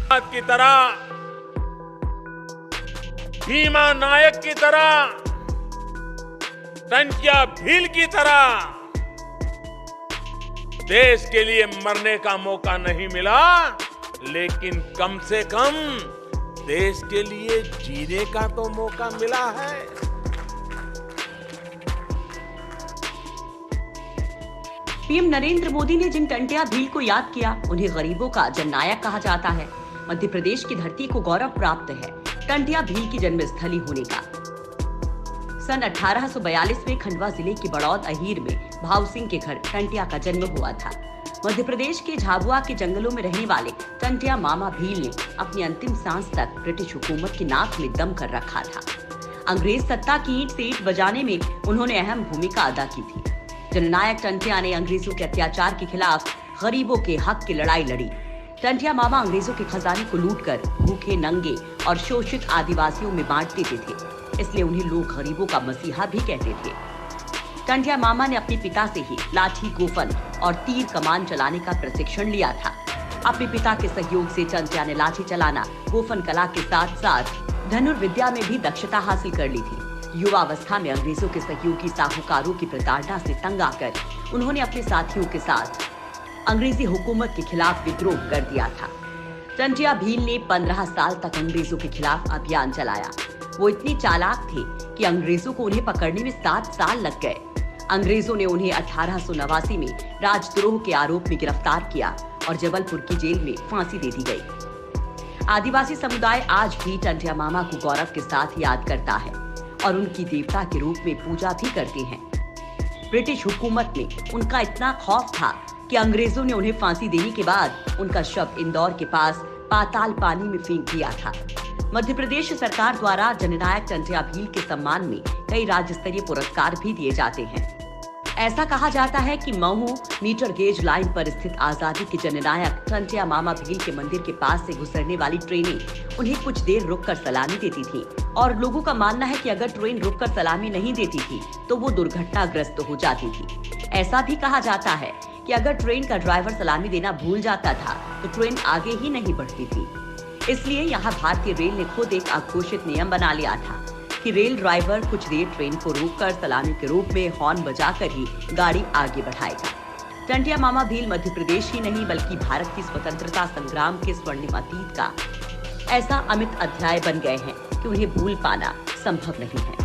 की तरह, भीमा नायक की तरह, टंट्या भील की तरह देश के लिए मरने का मौका नहीं मिला, लेकिन कम से कम देश के लिए जीने का तो मौका मिला है। पीएम नरेंद्र मोदी ने जिन टंट्या भील को याद किया, उन्हें गरीबों का जननायक कहा जाता है। मध्य प्रदेश की धरती को गौरव प्राप्त है टंट्या भील की जन्मस्थली होने का। सन 1842 में खंडवा जिले के बड़ौद अहीर में भाऊ सिंह के घर टंट्या का जन्म हुआ था। मध्य प्रदेश के झाबुआ के जंगलों में रहने वाले टंट्या मामा भील ने अपनी अंतिम सांस तक ब्रिटिश हुकूमत की नाक में दम कर रखा था। अंग्रेज सत्ता की ईंट से ईंट बजाने में उन्होंने अहम भूमिका अदा की थी। जननायक टंट्या ने अंग्रेजों के अत्याचार के खिलाफ गरीबों के हक की लड़ाई लड़ी। टंट्या मामा अंग्रेजों के खजाने को लूटकर भूखे, नंगे और शोषित आदिवासियों में बांट देते थे, इसलिए उन्हें लोग गरीबों का मसीहा भी कहते थे। टंट्या मामा ने अपने पिता से ही लाठी, गोफन और तीर कमान चलाने का प्रशिक्षण लिया था। अपने पिता के सहयोग से टंट्या ने लाठी चलाना, गोफन कला के साथ साथ धनुर्विद्या में भी दक्षता हासिल कर ली थी। युवावस्था में अंग्रेजों के सहयोगी साहूकारों की प्रताड़ना से तंग आकर उन्होंने अपने साथियों के साथ अंग्रेजी हुकूमत के खिलाफ विद्रोह कर दिया था। टंट्या भील ने 15 साल तक अंग्रेजों के खिलाफ अभियान चलाया। वो इतनी चालाक थे कि अंग्रेजों को उन्हें पकड़ने में 7 साल लग गए। अंग्रेजों ने उन्हें 1889 में राजद्रोह के आरोप में गिरफ्तार किया और जबलपुर की जेल में फांसी दे दी गई। आदिवासी समुदाय आज भी टंट्या मामा को गौरव के साथ याद करता है और उनकी देवता के रूप में पूजा भी करते हैं। ब्रिटिश हुकूमत में उनका इतना खौफ था कि अंग्रेजों ने उन्हें फांसी देने के बाद उनका शव इंदौर के पास पाताल पानी में फेंक दिया था। मध्य प्रदेश सरकार द्वारा जननायक टंट्या भील के सम्मान में कई राज्य स्तरीय पुरस्कार भी दिए जाते हैं। ऐसा कहा जाता है कि महू मीटर गेज लाइन पर स्थित आजादी के जननायक टंट्या मामा भील के मंदिर के पास से गुजरने वाली ट्रेनें उन्हें कुछ देर रुककर सलामी देती थी और लोगों का मानना है कि अगर ट्रेन रुककर सलामी नहीं देती थी तो वो दुर्घटनाग्रस्त हो जाती थी। ऐसा भी कहा जाता है कि अगर ट्रेन का ड्राइवर सलामी देना भूल जाता था तो ट्रेन आगे ही नहीं बढ़ती थी। इसलिए यहाँ भारतीय रेल ने खुद एक अघोषित नियम बना लिया था कि रेल ड्राइवर कुछ देर ट्रेन को रोककर सलामी के रूप में हॉर्न बजाकर ही गाड़ी आगे बढ़ाएगा। टंट्या मामा भील मध्य प्रदेश ही नहीं बल्कि भारत की स्वतंत्रता संग्राम के स्वर्णिम अतीत का ऐसा अमिट अध्याय बन गए हैं कि उन्हें भूल पाना संभव नहीं है।